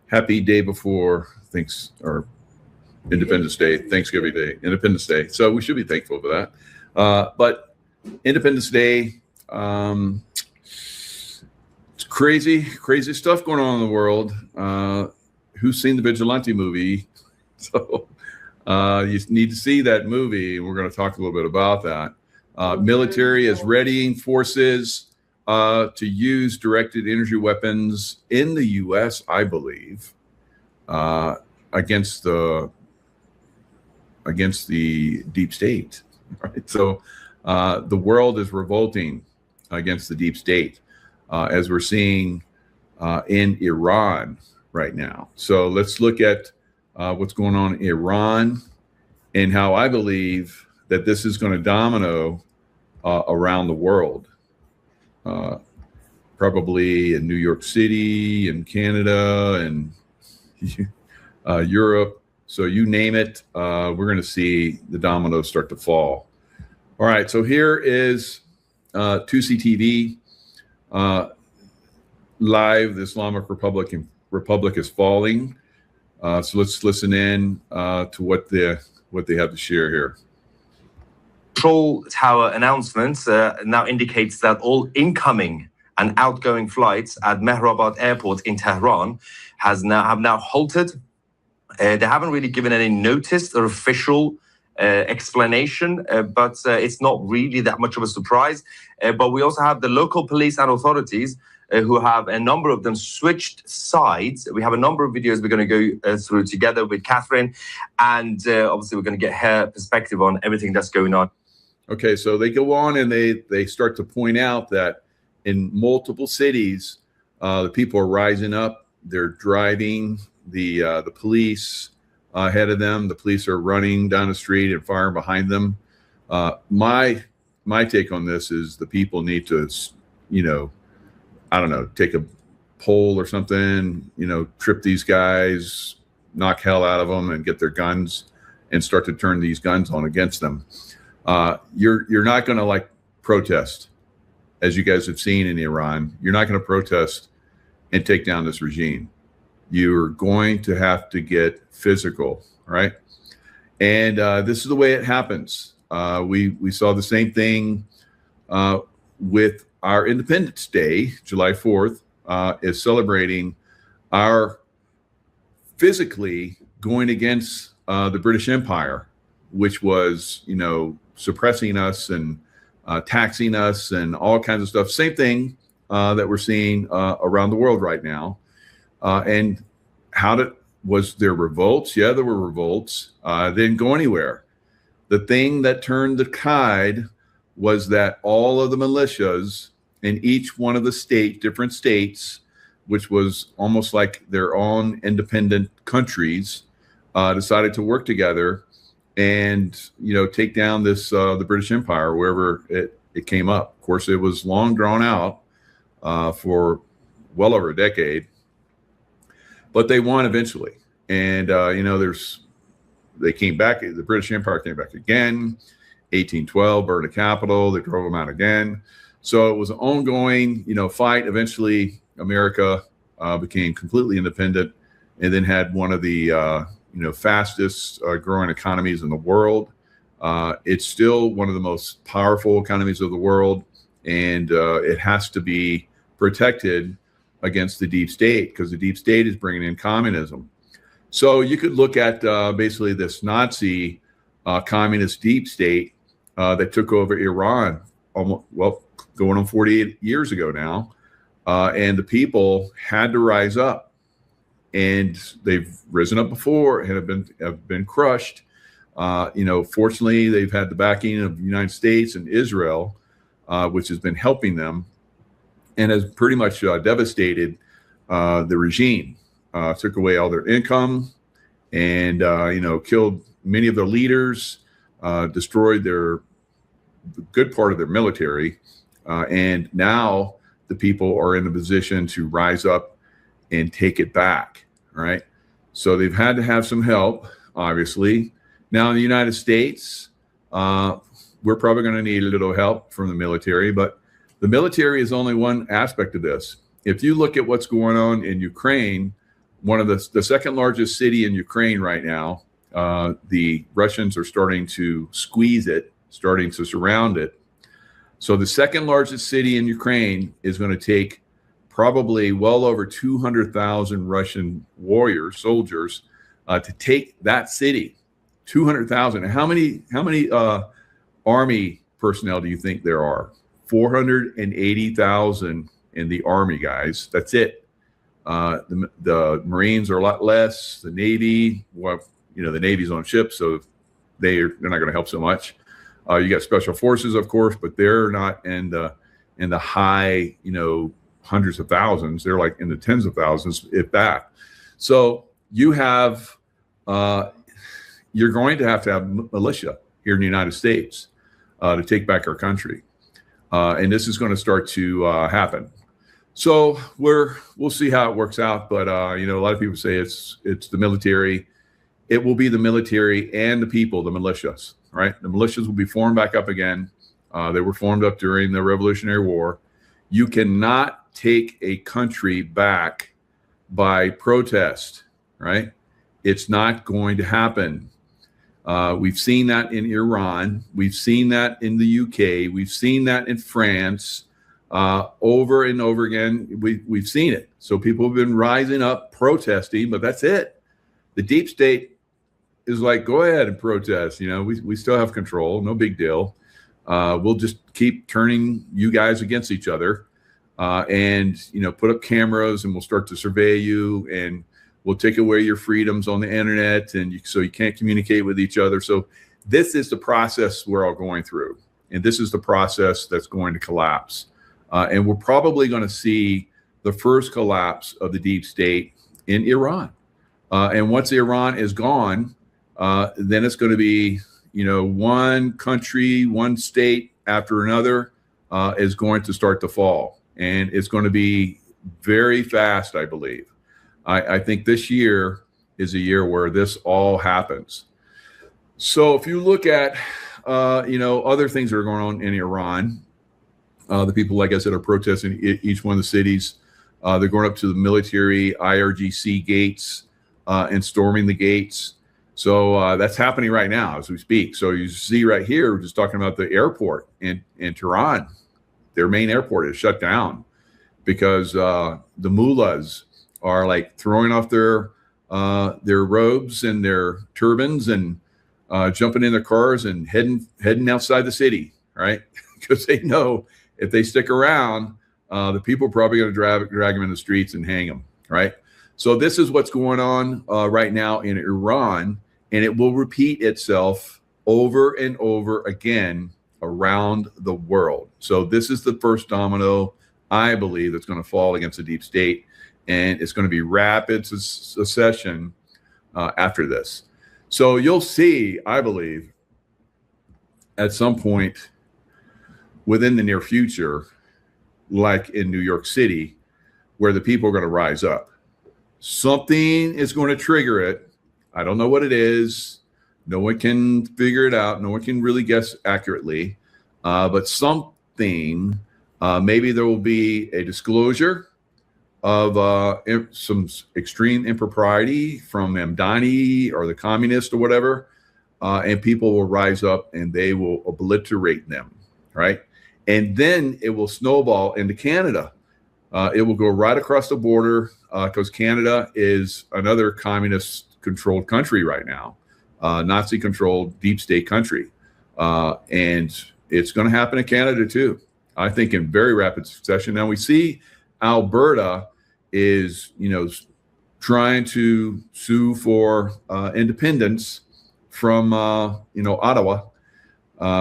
happy day before Independence Day, Thanksgiving Day, Independence Day. So we should be thankful for that. But Independence Day, it's crazy stuff going on in the world. Who's seen the Vigilante movie? So you need to see that movie. We're going to talk a little bit about that. Military is readying forces to use directed energy weapons in the U.S., I believe, against the deep state. Right? So the world is revolting against the deep state, as we're seeing in Iran right now. So let's look at what's going on in Iran and how I believe that this is going to domino around the world. Probably in New York City and Canada and Europe. So you name it, we're going to see the dominoes start to fall. All right, so here is Tusi TV live. The Islamic Republic is falling. So let's listen in to what they have to share here. Control tower announcement now indicates that all incoming and outgoing flights at Mehrabad Airport in Tehran have now halted. They haven't really given any notice or official explanation, but it's not really that much of a surprise. But we also have the local police and authorities who have a number of them switched sides. We have a number of videos we're going to go through together with Catherine, and obviously we're going to get her perspective on everything that's going on. Okay, so they go on and they start to point out that in multiple cities, the people are rising up. They're driving the police ahead of them. The police are running down the street and firing behind them. My take on this is the people need to, I don't know, take a pole or something, trip these guys, knock hell out of them and get their guns and start to turn these guns on against them. You're not going to protest, as you guys have seen in Iran. You're not going to protest and take down this regime. You're going to have to get physical, right? And this is the way it happens. We saw the same thing with our Independence Day. July 4th is celebrating our physically going against the British Empire, which was, suppressing us and taxing us and all kinds of stuff. Same thing that we're seeing around the world right now. And was there revolts? Yeah, there were revolts. They didn't go anywhere. The thing that turned the tide was that all of the militias in each one of the different states, which was almost like their own independent countries, decided to work together and take down the British Empire wherever it came up. Of course, it was long drawn out for well over a decade, but they won eventually. And they came back. The British Empire came back again. 1812 burned the capital. They drove them out again. So it was an ongoing fight. Eventually, America became completely independent, and then had one of the fastest growing economies in the world. It's still one of the most powerful economies of the world, and it has to be protected against the deep state, because the deep state is bringing in communism. So you could look at basically this Nazi communist deep state that took over Iran, going on 48 years ago now, and the people had to rise up. And they've risen up before and have been crushed. Fortunately, they've had the backing of the United States and Israel, which has been helping them, and has pretty much devastated the regime. Took away all their income, and killed many of their leaders, destroyed the good part of their military, and now the people are in a position to rise up and take it back, right? So they've had to have some help, obviously. Now in the United States, we're probably going to need a little help from the military, but the military is only one aspect of this. If you look at what's going on in Ukraine, one of the second largest city in Ukraine right now. The Russians are starting to squeeze it, starting to surround it. So the second largest city in Ukraine is going to take probably well over 200,000 Russian warriors, soldiers, to take that city. 200,000. And how many army personnel do you think there are? 480,000 in the army, guys. That's it. The Marines are a lot less. The Navy, well, the Navy's on ships, so they're not going to help so much. You got special forces, of course, but they're not in the high, hundreds of thousands. They're like in the tens of thousands, if that. So you have, you're going to have militia here in the United States to take back our country, and this is going to start to happen. So we'll see how it works out, but a lot of people say it's the military. It will be the military and the people, the militias, right? The militias will be formed back up again. They were formed up during the Revolutionary War. You cannot take a country back by protest, right? It's not going to happen. We've seen that in Iran. We've seen that in the UK. We've seen that in France. Over and over again, we've seen it. So people have been rising up, protesting, but that's it. The deep state is like, go ahead and protest. We still have control. No big deal. We'll just keep turning you guys against each other, and put up cameras, and we'll start to survey you, and we'll take away your freedoms on the internet, and so you can't communicate with each other. So this is the process we're all going through, and this is the process that's going to collapse. And we're probably going to see the first collapse of the deep state in Iran. And once Iran is gone, then it's going to be, one country, one state after another is going to start to fall. And it's going to be very fast, I believe. I think this year is a year where this all happens. So if you look at, other things that are going on in Iran, the people, like I said, are protesting each one of the cities. They're going up to the military IRGC gates and storming the gates. So that's happening right now as we speak. So you see right here, we're just talking about the airport in Tehran. Their main airport is shut down because the mullahs are like throwing off their robes and their turbans and jumping in their cars and heading outside the city, right? Because they know if they stick around, the people are probably going to drag them in the streets and hang them, right? So this is what's going on right now in Iran, and it will repeat itself over and over again around the world. So this is the first domino, I believe, that's going to fall against the deep state, and it's going to be rapid secession after this. So you'll see, I believe, at some point within the near future, like in New York City, where the people are going to rise up. Something is going to trigger it. I don't know what it is. No one can figure it out. No one can really guess accurately. But something, maybe there will be a disclosure of some extreme impropriety from Mamdani or the communists or whatever, and people will rise up and they will obliterate them, right? And then it will snowball into Canada. It will go right across the border because Canada is another communist-controlled country right now, Nazi-controlled deep state country. And it's going to happen in Canada too, I think, in very rapid succession. Now we see Alberta is, trying to sue for independence from, Ottawa,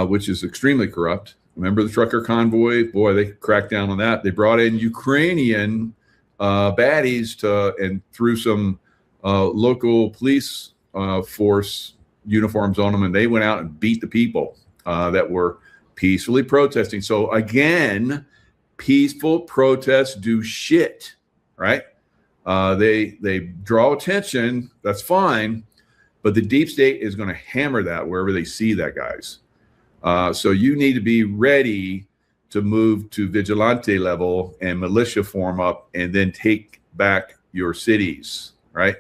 which is extremely corrupt. Remember the trucker convoy? Boy, they cracked down on that. They brought in Ukrainian baddies and threw some local police force uniforms on them, and they went out and beat the people that were peacefully protesting. So again, peaceful protests do shit, right? They draw attention. That's fine, but the deep state is going to hammer that wherever they see that, guys. So you need to be ready to move to vigilante level and militia form up and then take back your cities, right?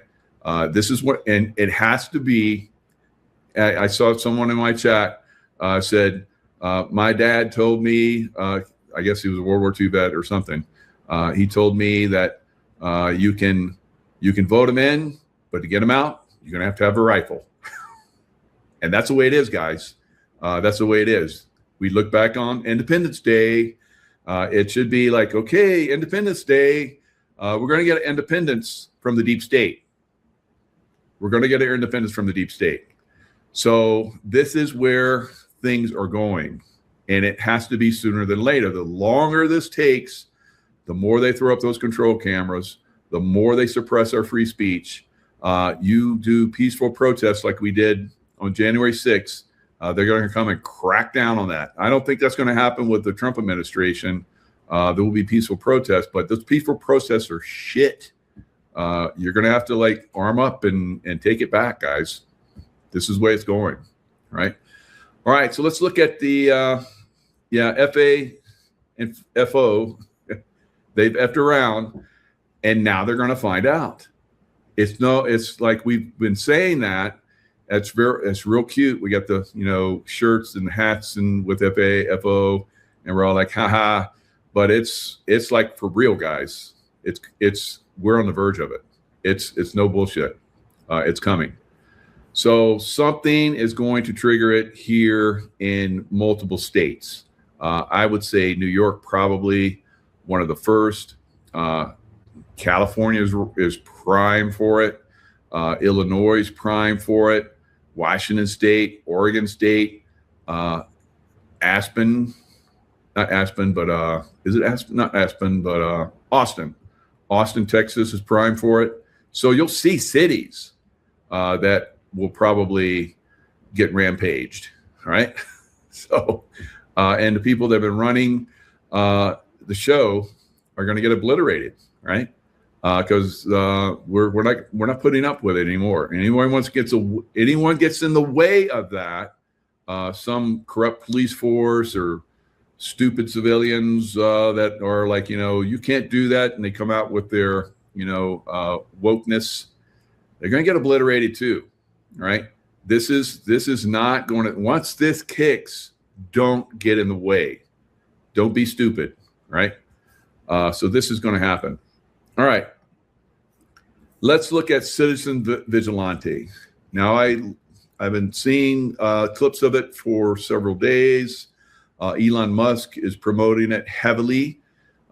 This is what, and it has to be. I saw someone in my chat said, my dad told me, I guess he was a World War II vet or something. He told me that you can vote him in, but to get him out, you're going to have a rifle. And that's the way it is, guys. That's the way it is. We look back on Independence Day. It should be like, okay, Independence Day, we're going to get independence from the deep state. We're going to get our independence from the deep state. So this is where things are going. And it has to be sooner than later. The longer this takes, the more they throw up those control cameras, the more they suppress our free speech. You do peaceful protests like we did on January 6th. They're going to come and crack down on that. I don't think that's going to happen with the Trump administration. There will be peaceful protests, but those peaceful protests are shit. You're going to have to like arm up and take it back, guys. This is the way it's going, right? All right, so let's look at the FA and FO. They've effed around, and now they're going to find out. It's like we've been saying that. It's real cute. We got the shirts and hats and with FA, FO, and we're all like, haha. But it's like for real, guys. We're on the verge of it. It's no bullshit. It's coming. So something is going to trigger it here in multiple states. I would say New York probably one of the first. California is prime for it. Illinois is prime for it. Washington State, Oregon State, Aspen, not Aspen, but is it Aspen? Not Aspen, but Austin. Austin, Texas is prime for it. So you'll see cities that will probably get rampaged, right? So, and the people that have been running the show are going to get obliterated, right? Because we're not putting up with it anymore. Anyone gets in the way of that, some corrupt police force or stupid civilians that are like, you can't do that, and they come out with their wokeness, they're going to get obliterated too, right? This is not going to. Once this kicks, don't get in the way, don't be stupid, right? So this is going to happen. All right. Let's look at citizen vigilante. Now, I've been seeing clips of it for several days. Elon Musk is promoting it heavily.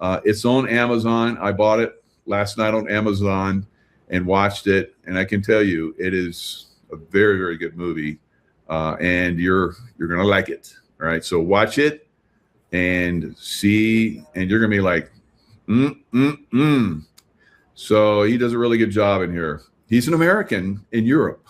It's on Amazon. I bought it last night on Amazon and watched it, and I can tell you it is a very, very good movie, and you're going to like it. All right, so watch it and see, and you're going to be like, So he does a really good job in here. He's an American in Europe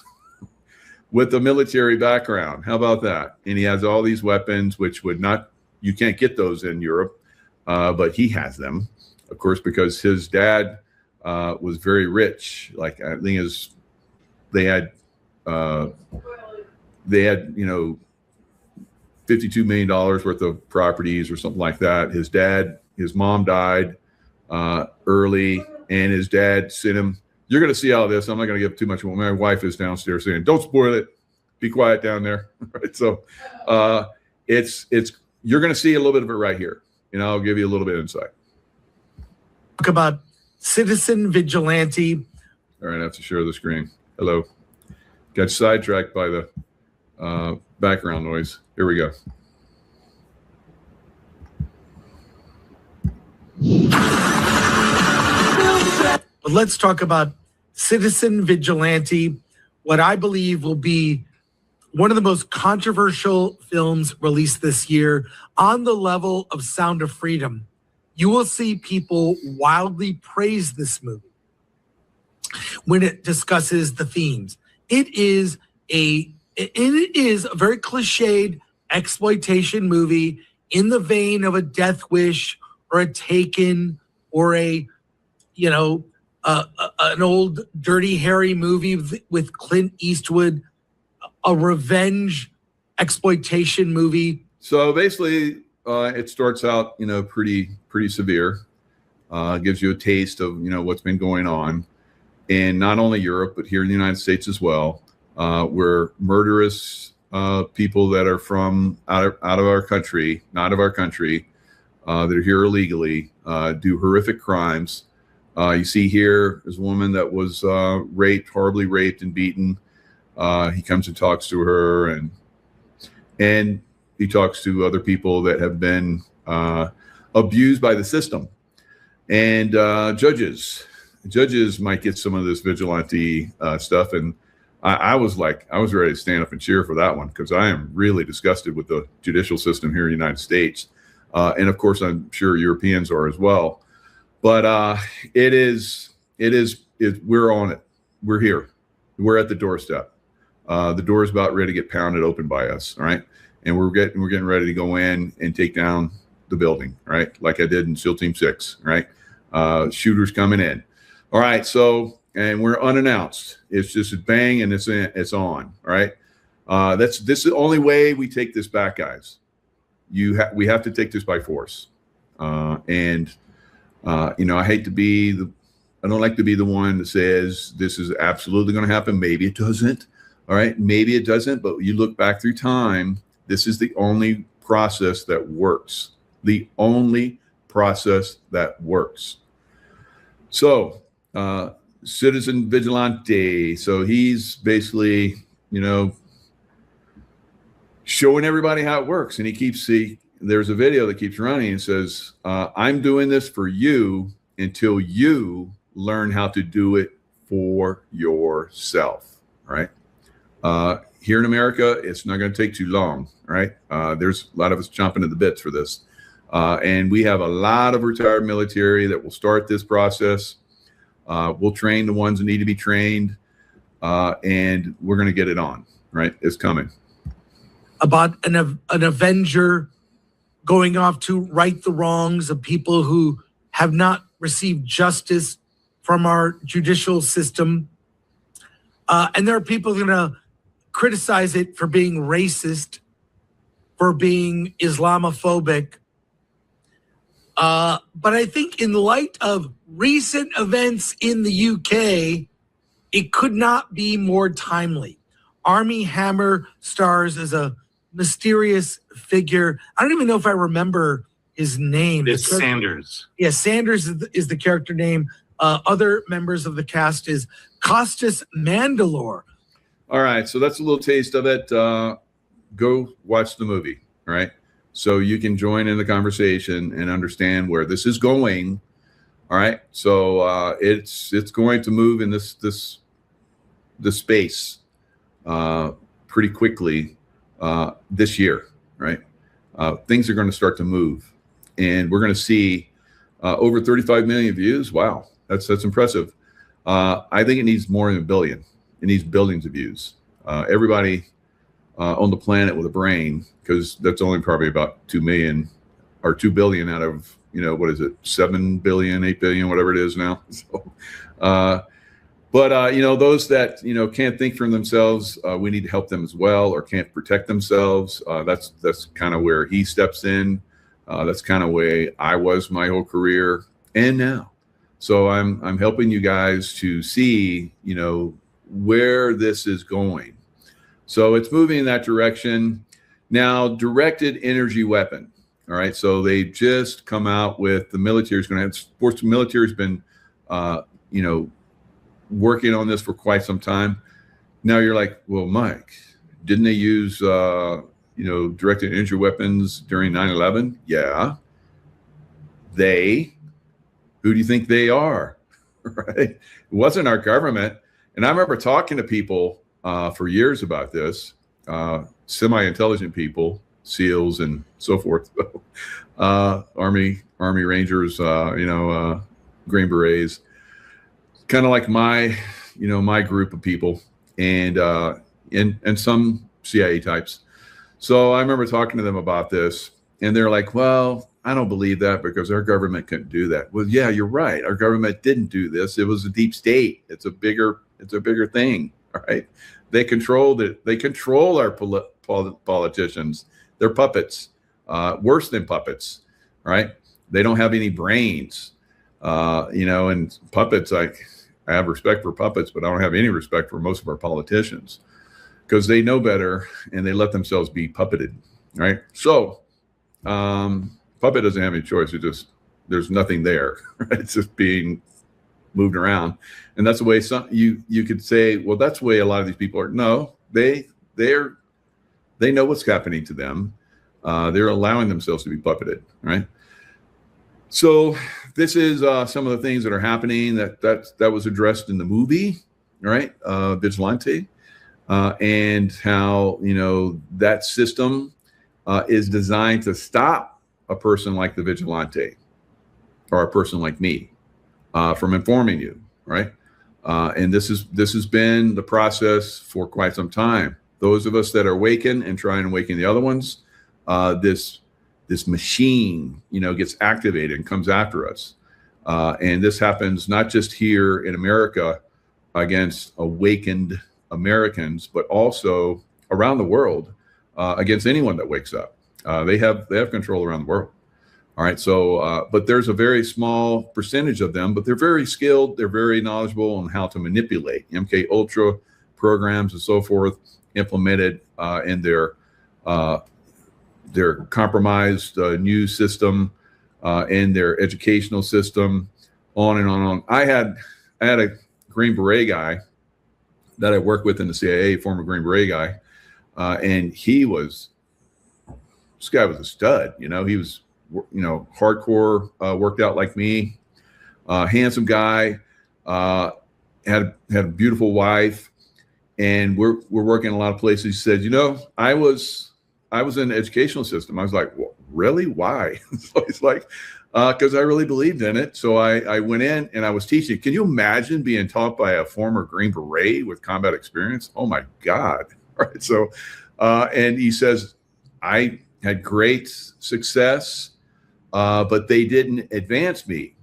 with a military background. How about that? And he has all these weapons, which you can't get those in Europe, but he has them, of course, because his dad was very rich. Like, I think they had $52 million worth of properties or something like that. His mom died early, and his dad sent him. You're going to see all this. I'm not going to give too much. My wife is downstairs saying, "Don't spoil it. Be quiet down there." Right. So, you're going to see a little bit of it right here, and I'll give you a little bit of insight. Talk about citizen vigilante. All right, I have to share the screen. Hello. Got sidetracked by the background noise. Here we go. But let's talk about citizen vigilante, what I believe will be one of the most controversial films released this year, on the level of Sound of Freedom. You will see people wildly praise this movie when it discusses the themes. It is a very cliched exploitation movie in the vein of a Death Wish or a Taken or an old Dirty Harry movie with Clint Eastwood, a revenge exploitation movie. So basically, it starts out, pretty severe. Gives you a taste of, what's been going on. in not only Europe, but here in the United States as well, where murderous people that are from out of our country, not of our country, that are here illegally, do horrific crimes. You see here is a woman that was horribly raped and beaten. He comes and talks to her, and he talks to other people that have been abused by the system. And judges might get some of this vigilante stuff. And I was ready to stand up and cheer for that one, because I am really disgusted with the judicial system here in the United States. And of course, I'm sure Europeans are as well. But we're on it. We're here. We're at the doorstep. The door is about ready to get pounded open by us. All right. And we're getting ready to go in and take down the building, right? Like I did in SEAL Team 6, right? Shooters coming in. All right. So, and we're unannounced. It's just a bang and it's on. All right. This is the only way we take this back, guys. We have to take this by force. I hate to be I don't like to be the one that says this is absolutely going to happen. Maybe it doesn't. All right. Maybe it doesn't. But you look back through time, this is the only process that works. The only process that works. So, citizen vigilante. So he's basically, showing everybody how it works. And there's a video that keeps running and says, I'm doing this for you until you learn how to do it for yourself. Right. Here in America, it's not going to take too long. Right. There's a lot of us chomping at the bits for this. And we have a lot of retired military that will start this process. We'll train the ones that need to be trained. And we're going to get it on. Right. It's coming. About an avenger going off to right the wrongs of people who have not received justice from our judicial system. And there are people going to criticize it for being racist, for being Islamophobic. But I think in light of recent events in the UK, it could not be more timely. Armie Hammer stars as a mysterious figure. I don't even know if I remember his name. It's Sanders. Yeah, Sanders is the character name. Other members of the cast is Costas Mandylor. All right, so that's a little taste of it. Go watch the movie, all right? So you can join in the conversation and understand where this is going. All right, so it's going to move in this space pretty quickly this year, right? Things are going to start to move, and we're going to see over 35 million views. Wow, that's impressive. I think it needs more than a billion. It needs billions of views. Everybody on the planet with a brain, because that's only probably about 2 million or 2 billion out of, what is it, 7 billion, 8 billion, whatever it is now. So, those that, can't think for themselves, we need to help them as well, or can't protect themselves. That's kind of where he steps in. That's kind of where I was my whole career and now. So I'm helping you guys to see, where this is going. So it's moving in that direction. Now, directed energy weapon. All right. So they just come out with the military is going to have sports. Military has been, working on this for quite some time. Now you're like, well, Mike, didn't they use, directed energy weapons during 9/11? Yeah. Who do you think they are? Right. It wasn't our government. And I remember talking to people for years about this, semi-intelligent people, SEALs and so forth, Army Rangers, Green Berets, kind of like my group of people, and some CIA types. So I remember talking to them about this, and they're like, well, I don't believe that because our government couldn't do that. Well, yeah, you're right. Our government didn't do this. It was a deep state. It's a bigger thing. All right. They control our politicians. They're puppets, worse than puppets. Right. They don't have any brains, and puppets, like, I have respect for puppets, but I don't have any respect for most of our politicians because they know better and they let themselves be puppeted, right? So puppet doesn't have any choice. There's nothing there. Right? It's just being moved around. And that's the way you could say, well, that's the way a lot of these people are. No, they know what's happening to them. They're allowing themselves to be puppeted, right? So this is some of the things that are happening that was addressed in the movie, right? Vigilante, and how, that system is designed to stop a person like the vigilante or a person like me from informing you, right? And this has been the process for quite some time. Those of us that are awakened and try and awaken the other ones, this machine, gets activated and comes after us. And this happens not just here in America against awakened Americans, but also around the world against anyone that wakes up. They have control around the world. All right. So, but there's a very small percentage of them, but they're very skilled. They're very knowledgeable on how to manipulate MK Ultra programs and so forth implemented in their compromised news system, and their educational system, on and on and on. I had a Green Beret guy that I worked with in the CIA, former Green Beret guy, and this guy was a stud. He was, hardcore, worked out like me, handsome guy, had a beautiful wife, and we're working in a lot of places. He said, I was in the educational system. I was like, well, really? Why? So he's like, because I really believed in it. So I went in and I was teaching. Can you imagine being taught by a former Green Beret with combat experience? Oh my God. All right. So, and he says, I had great success, but they didn't advance me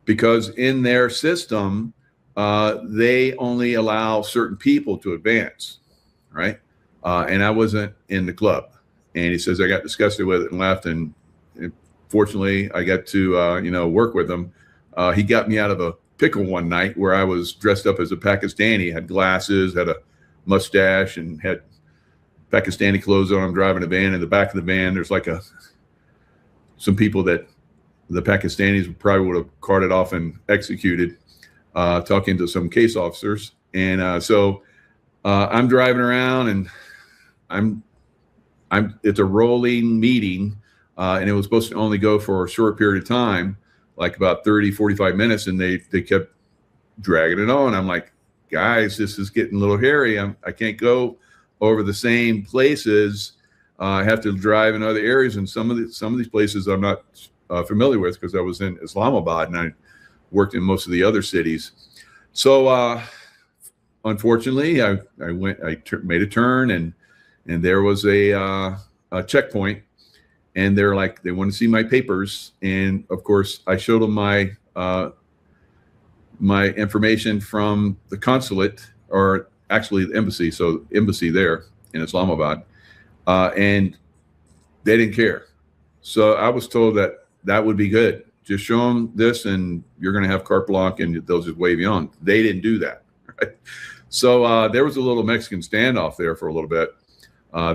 because in their system, they only allow certain people to advance. Right. And I wasn't in the club. And he says, I got disgusted with it and left. And fortunately, I got to, work with him. He got me out of a pickle one night where I was dressed up as a Pakistani, had glasses, had a mustache, and had Pakistani clothes on. I'm driving a van. In the back of the van, there's like some people that the Pakistanis probably would have carted off and executed, talking to some case officers. And so I'm driving around and it's a rolling meeting, and it was supposed to only go for a short period of time, like about 30, 45 minutes. And they kept dragging it on. I'm like, guys, this is getting a little hairy. I can't go over the same places. I have to drive in other areas. And some of these places I'm not familiar with because I was in Islamabad and I worked in most of the other cities. So, unfortunately, I made a turn and there was a checkpoint, and they're like, they want to see my papers. And of course I showed them my information from the consulate, or actually the embassy. So embassy there in Islamabad, and they didn't care. So I was told that would be good. Just show them this and you're going to have carte blanche and they'll just wave you on. They didn't do that. Right? So there was a little Mexican standoff there for a little bit.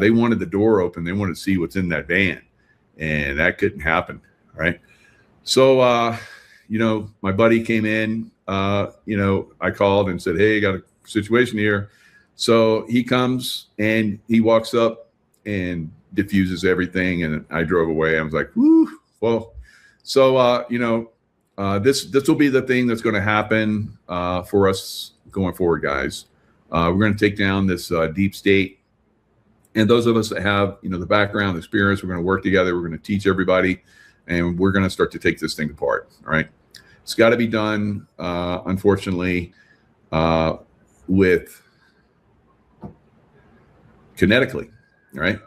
They wanted the door open. They wanted to see what's in that van, and that couldn't happen. Right. So, my buddy came in, I called and said, hey, I got a situation here. So he comes and he walks up and diffuses everything. And I drove away. I was like, whoo, well, so, this will be the thing that's going to happen for us going forward, guys. We're going to take down this deep state. And those of us that have, the background, the experience, we're going to work together. We're going to teach everybody, and we're going to start to take this thing apart. All right. It's got to be done, unfortunately, with kinetically. All right.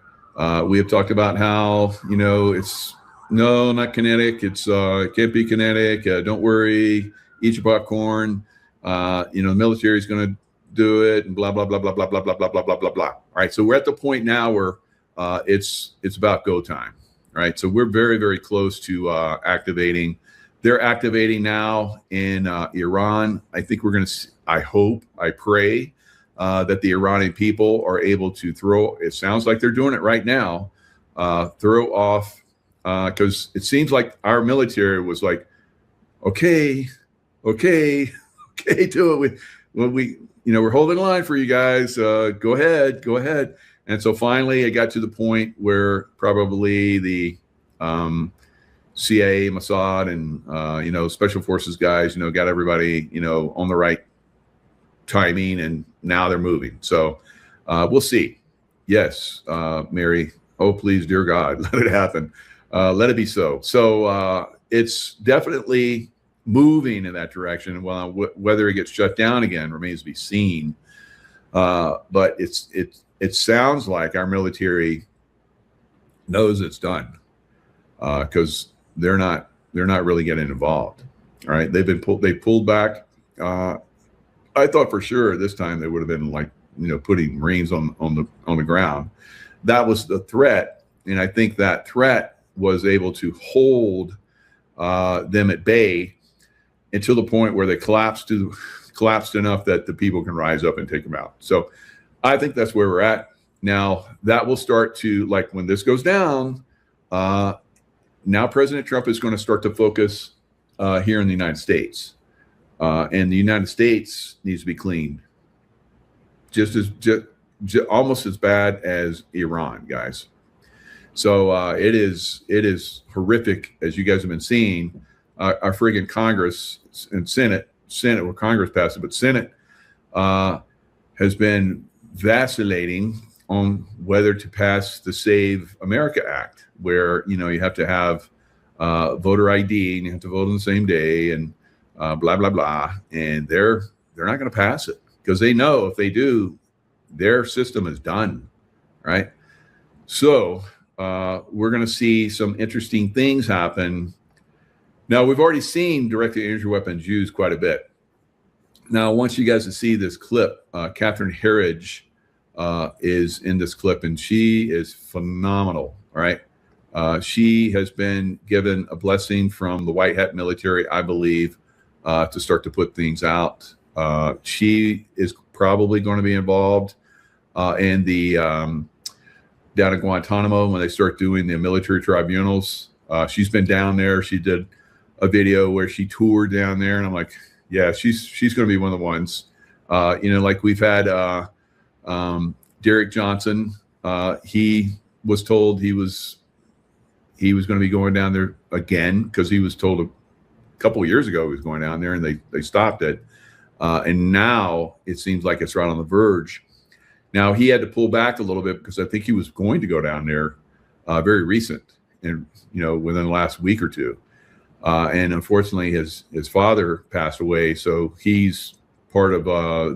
We have talked about how, it's not kinetic. It can't be kinetic. Don't worry. Eat your popcorn. The military is going to do it, and blah, blah, blah, blah, blah, blah, blah, blah, blah, blah, blah, blah. All right. So we're at the point now where it's about go time. All right. So we're very, very close to activating they're activating now in Iran. I think we're going to. I hope. I pray that the Iranian people are able to throw. It sounds like they're doing it right now. Throw off because it seems like our military was like, okay, do it. We're holding the line for you guys. Go ahead. And so finally, it got to the point where probably the CIA, Mossad, and special forces guys, got everybody, on the right timing, and now they're moving. So we'll see. Yes, Mary. Oh, please, dear God, let it happen. Let it be so. So it's definitely moving in that direction. Well, whether it gets shut down again remains to be seen. But it sounds like our military knows it's done because they're not really getting involved. All right, they pulled back. I thought for sure this time they would have been like putting Marines on the ground. That was the threat, and I think that threat was able to hold them at bay until the point where they collapsed enough that the people can rise up and take them out. So I think that's where we're at now. That will start to, like, when this goes down, now President Trump is going to start to focus here in the United States, and the United States needs to be cleaned, almost as bad as Iran, guys. So it is horrific, as you guys have been seeing. Our friggin' Congress and Senate, well, Congress passed it, but Senate has been vacillating on whether to pass the Save America Act, where you have to have voter ID and you have to vote on the same day, and blah blah blah. And they're not going to pass it because they know if they do, their system is done, right? So we're going to see some interesting things happen. Now, we've already seen directed energy weapons used quite a bit. Now, I want you guys to see this clip. Catherine Herridge is in this clip, and she is phenomenal, all right? She has been given a blessing from the White Hat military, I believe, to start to put things out. She is probably going to be involved in the down in Guantanamo when they start doing the military tribunals. She's been down there. She did a video where she toured down there, and I'm like, yeah, she's going to be one of the ones. Like we've had Derek Johnson. He was told he was going to be going down there again because he was told a couple of years ago he was going down there, and they stopped it. And now it seems like it's right on the verge. Now he had to pull back a little bit because I think he was going to go down there very recent, and within the last week or two. And unfortunately, his father passed away, so he's part of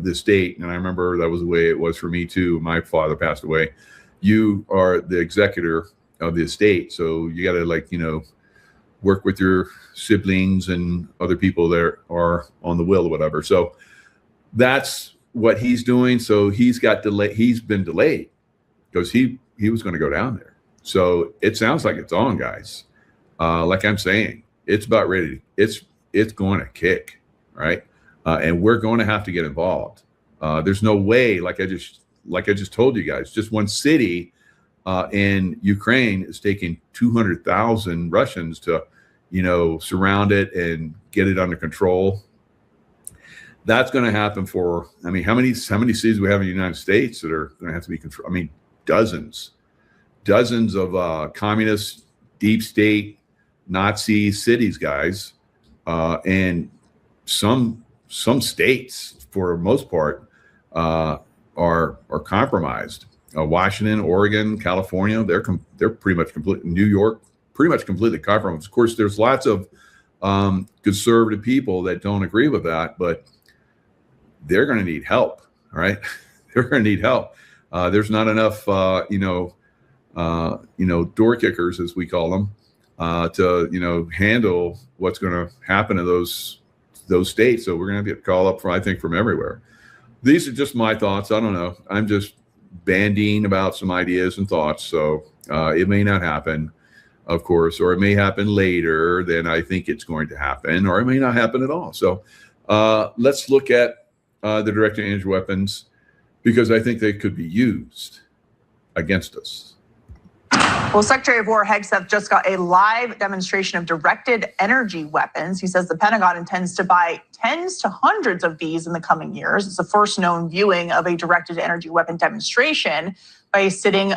the state. And I remember that was the way it was for me too. My father passed away. You are the executor of the estate, so you got to work with your siblings and other people that are on the will or whatever. So that's what he's doing. So he's been delayed because he was going to go down there. So it sounds like it's on, guys. Like I'm saying, it's about ready. It's going to kick, right? And we're going to have to get involved. There's no way, like I just told you guys, just one city in Ukraine is taking 200,000 Russians to, surround it and get it under control. That's going to happen for, how many cities we have in the United States that are going to have to be controlled? Dozens of communist, deep state, Nazi cities, guys, and some states, for the most part, are compromised. Washington, Oregon, California, they're pretty much complete. New York, pretty much completely compromised. Of course, there's lots of conservative people that don't agree with that, but they're going to need help. All right, they're going to need help. There's not enough, door kickers, as we call them, to handle what's going to happen to those states. So we're going to get call up from everywhere. These are just my thoughts. I don't know. I'm just bandying about some ideas and thoughts. So it may not happen. of course, or it may happen later than I think it's going to happen, or it may not happen at all. So let's look at the directed energy weapons, because I think they could be used against us. Well, Secretary of War Hegseth just got a live demonstration of directed energy weapons. He says the Pentagon intends to buy tens to hundreds of these in the coming years. It's the first known viewing of a directed energy weapon demonstration by a sitting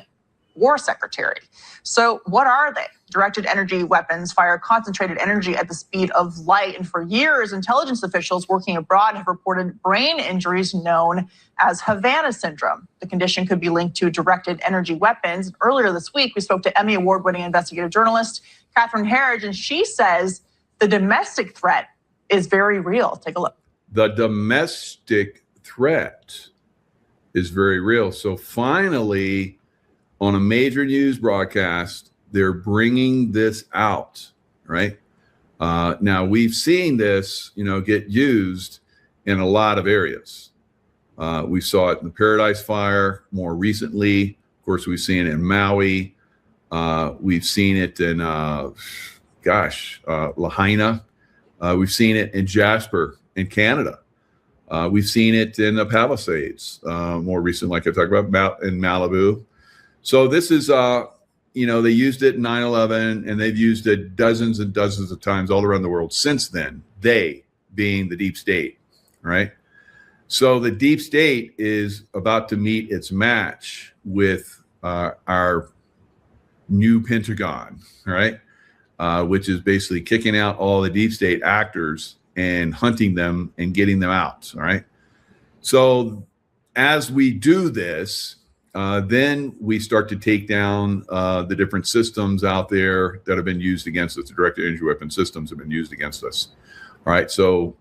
war secretary. So what are they? Directed energy weapons fire concentrated energy at the speed of light. And for years, intelligence officials working abroad have reported brain injuries known as Havana syndrome. The condition could be linked to directed energy weapons. Earlier this week, we spoke to Emmy Award-winning investigative journalist Catherine Herridge, and she says the domestic threat is very real. Take a look. The domestic threat is very real. So finally, on a major news broadcast, they're bringing this out, right? Now, we've seen this, get used in a lot of areas. We saw it in the Paradise Fire more recently. Of course, we've seen it in Maui. We've seen it in, Lahaina. We've seen it in Jasper in Canada. We've seen it in the Palisades more recently, like I talked about in Malibu. So this is, they used it in 9/11, and they've used it dozens and dozens of times all around the world since then, they being the deep state, right? So the deep state is about to meet its match with our new Pentagon, right? Which is basically kicking out all the deep state actors and hunting them and getting them out, all right? So as we do this, then we start to take down the different systems out there that have been used against us. The directed energy weapon systems have been used against us. All right. So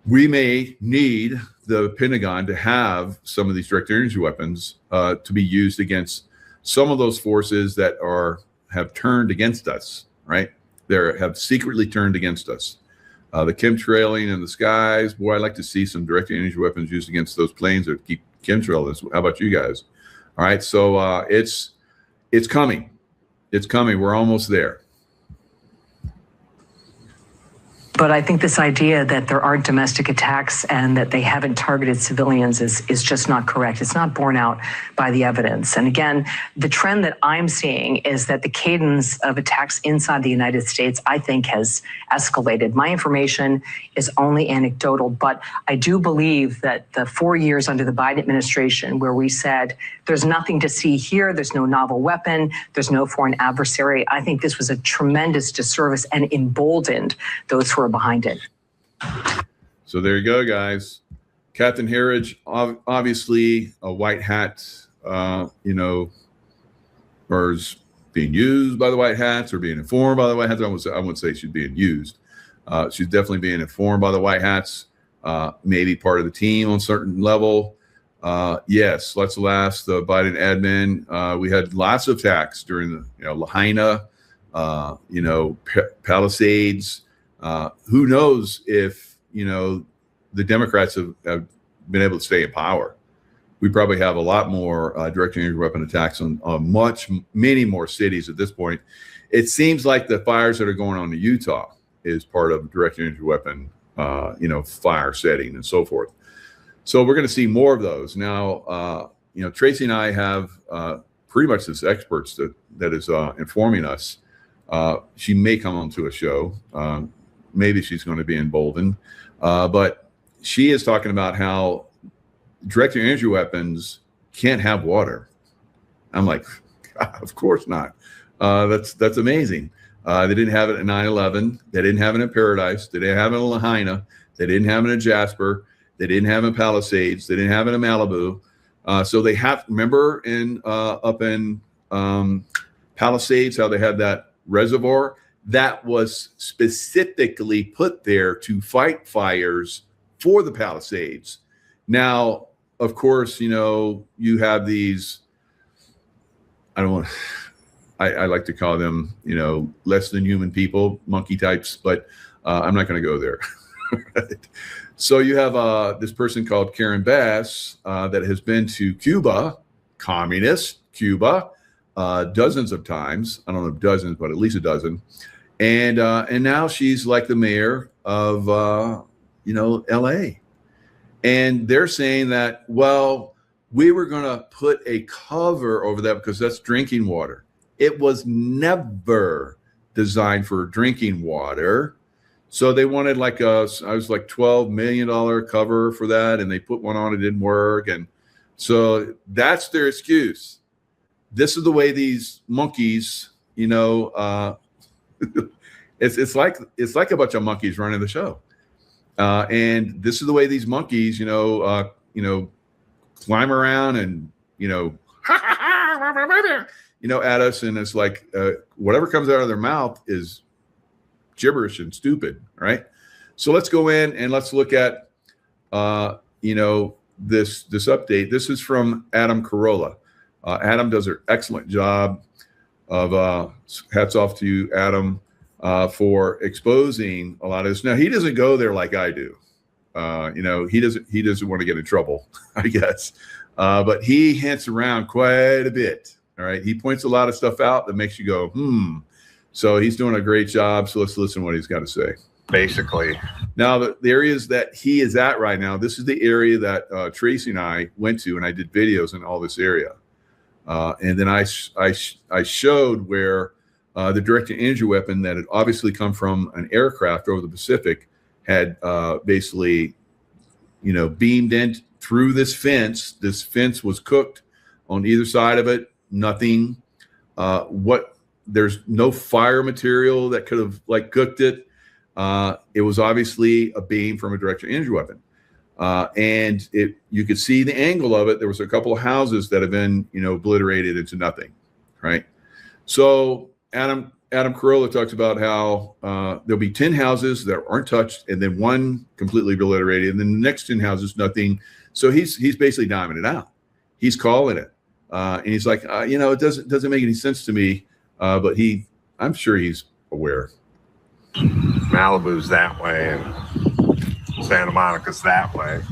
we may need the Pentagon to have some of these directed energy weapons to be used against some of those forces that have turned against us, right? They have secretly turned against us. The chemtrailing in the skies. Boy, I'd like to see some directed energy weapons used against those planes that keep chemtrailing. How about you guys? All right, so it's coming. It's coming. We're almost there. But I think this idea that there aren't domestic attacks and that they haven't targeted civilians is just not correct. It's not borne out by the evidence. And again, the trend that I'm seeing is that the cadence of attacks inside the United States, I think, has escalated. My information is only anecdotal, but I do believe that the 4 years under the Biden administration where we said there's nothing to see here, there's no novel weapon, there's no foreign adversary, I think this was a tremendous disservice and emboldened those who are behind it. So there you go, guys. Captain Herridge, obviously a white hat, or is being used by the white hats or being informed by the white hats. I wouldn't say she's being used. She's definitely being informed by the white hats, maybe part of the team on a certain level. Yes, let's last the Biden admin. We had lots of attacks during the, Lahaina, Palisades. Who knows if, the Democrats have been able to stay in power. We probably have a lot more direct energy weapon attacks on many more cities at this point. It seems like the fires that are going on in Utah is part of direct energy weapon, fire setting and so forth. So we're going to see more of those. Now, Tracy and I have pretty much this experts that is informing us. She may come onto a show. Maybe she's going to be emboldened. But she is talking about how directed energy weapons can't have water. I'm like, of course not. That's amazing. They didn't have it at 9/11. They didn't have it in Paradise. They didn't have it in Lahaina. They didn't have it in Jasper. They didn't have it in Palisades. They didn't have it in Malibu. So they have, remember up in Palisades, how they had that reservoir? That was specifically put there to fight fires for the Palisades. Now, of course, you have these, I like to call them, less than human people, monkey types, but I'm not going to go there. Right? So you have this person called Karen Bass that has been to Cuba, communist Cuba, dozens of times. I don't know if dozens, but at least a dozen. And now she's like the mayor of LA. And they're saying that, well, we were going to put a cover over that because that's drinking water. It was never designed for drinking water. So they wanted like $12 million cover for that. And they put one on, it didn't work. And so that's their excuse. This is the way these monkeys, it's like a bunch of monkeys running the show. And this is the way these monkeys, climb around and, at us. And it's like whatever comes out of their mouth is gibberish and stupid. Right. So let's go in and let's look at, this update. This is from Adam Carolla. Adam does an excellent job of hats off to you, Adam, for exposing a lot of this. Now, he doesn't go there like I do. He doesn't want to get in trouble, I guess. But he hints around quite a bit. All right. He points a lot of stuff out that makes you go, So he's doing a great job. So let's listen to what he's got to say. Basically. Now, the areas that he is at right now, this is the area that Tracy and I went to, and I did videos in all this area. And then I showed where the direct-to-energy weapon that had obviously come from an aircraft over the Pacific had basically, beamed in through this fence. This fence was cooked on either side of it. Nothing. There's no fire material that could have cooked it. It was obviously a beam from a direct-to-energy weapon. And you could see the angle of it. There was a couple of houses that have been, obliterated into nothing, right? So Adam Carolla talks about how there'll be 10 houses that aren't touched, and then one completely obliterated, and then the next 10 houses, nothing. So he's basically diming it out. He's calling it, and he's like, it doesn't make any sense to me, but I'm sure he's aware. Malibu's that way, and Santa Monica's that way. And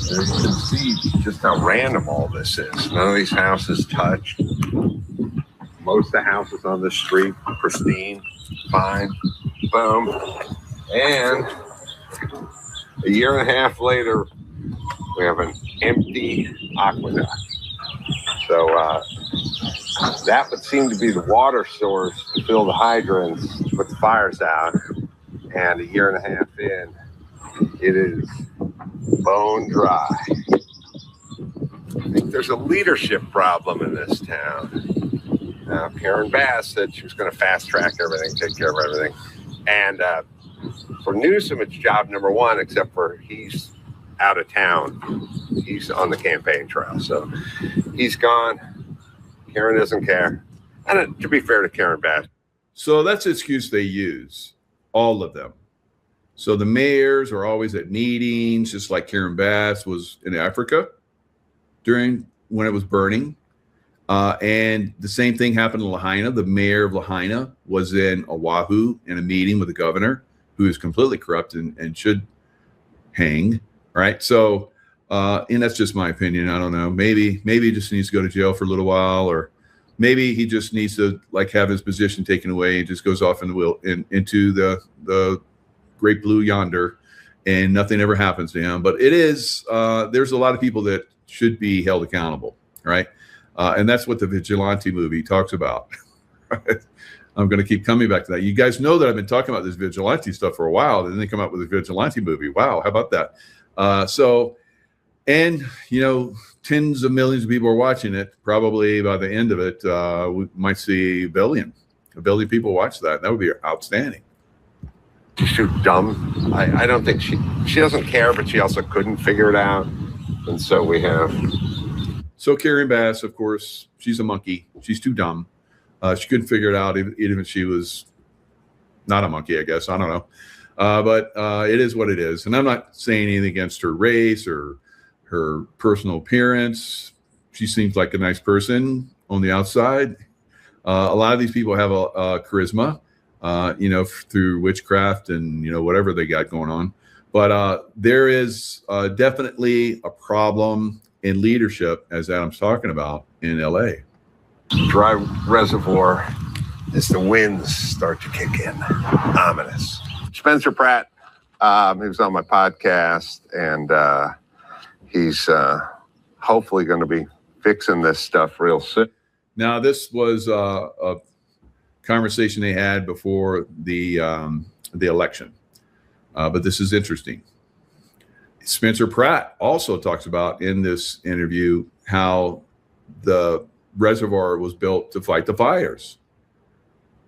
you can see just how random all this is. None of these houses touched. Most of the houses on the street, pristine, fine, boom. And a year and a half later, we have an empty aqueduct. So that would seem to be the water source to fill the hydrants, to put the fires out. And a year and a half in, it is bone dry. I think there's a leadership problem in this town. Now, Karen Bass said she was going to fast track everything, take care of everything. And for Newsom, it's job number one, except for he's out of town. He's on the campaign trail. So he's gone. Karen doesn't care. And to be fair to Karen Bass. So that's the excuse they use, all of them. So the mayors are always at meetings, just like Karen Bass was in Africa when it was burning. And the same thing happened in Lahaina. The mayor of Lahaina was in Oahu in a meeting with the governor, who is completely corrupt and should hang. Right. So, and that's just my opinion. I don't know. Maybe he just needs to go to jail for a little while, or maybe he just needs to have his position taken away and just goes off into the great blue yonder, and nothing ever happens to him. But it is, there's a lot of people that should be held accountable. Right. And that's what the Vigilante movie talks about. I'm going to keep coming back to that. You guys know that I've been talking about this Vigilante stuff for a while. Then they come out with a Vigilante movie. Wow. How about that? Tens of millions of people are watching it. Probably by the end of it, we might see a billion people watch that. That would be outstanding. She's too dumb. I don't think she doesn't care, but she also couldn't figure it out. And so we have. So Karen Bass, of course, she's a monkey. She's too dumb. She couldn't figure it out, even if she was not a monkey, I guess. I don't know. But it is what it is. And I'm not saying anything against her race or her personal appearance. She seems like a nice person on the outside. A lot of these people have a charisma, through witchcraft and, whatever they got going on. But there is definitely a problem in leadership, as Adam's talking about, in LA. Dry reservoir as the winds start to kick in. Ominous. Spencer Pratt, he was on my podcast, and he's hopefully going to be fixing this stuff real soon. Now, this was a conversation they had before the election, but this is interesting. Spencer Pratt also talks about in this interview how the reservoir was built to fight the fires.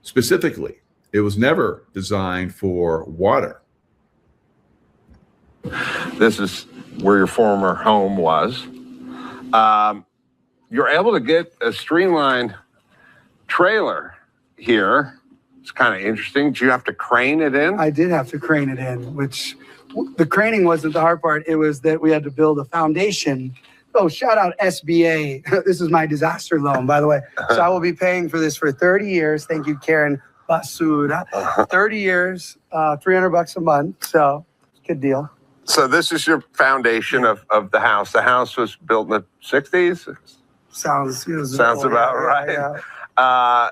Specifically, it was never designed for water. This is where your former home was. You're able to get a streamlined trailer here. It's kind of interesting. Did you have to crane it in? I did have to crane it in, which the craning wasn't the hard part. It was that we had to build a foundation. Oh, shout out SBA. This is my disaster loan, by the way. So I will be paying for this for 30 years. Thank you, Karen Basura. 30 years, $300 a month. So good deal. So this is your foundation of the house. The house was built in the 60s? Sounds about right. Yeah. A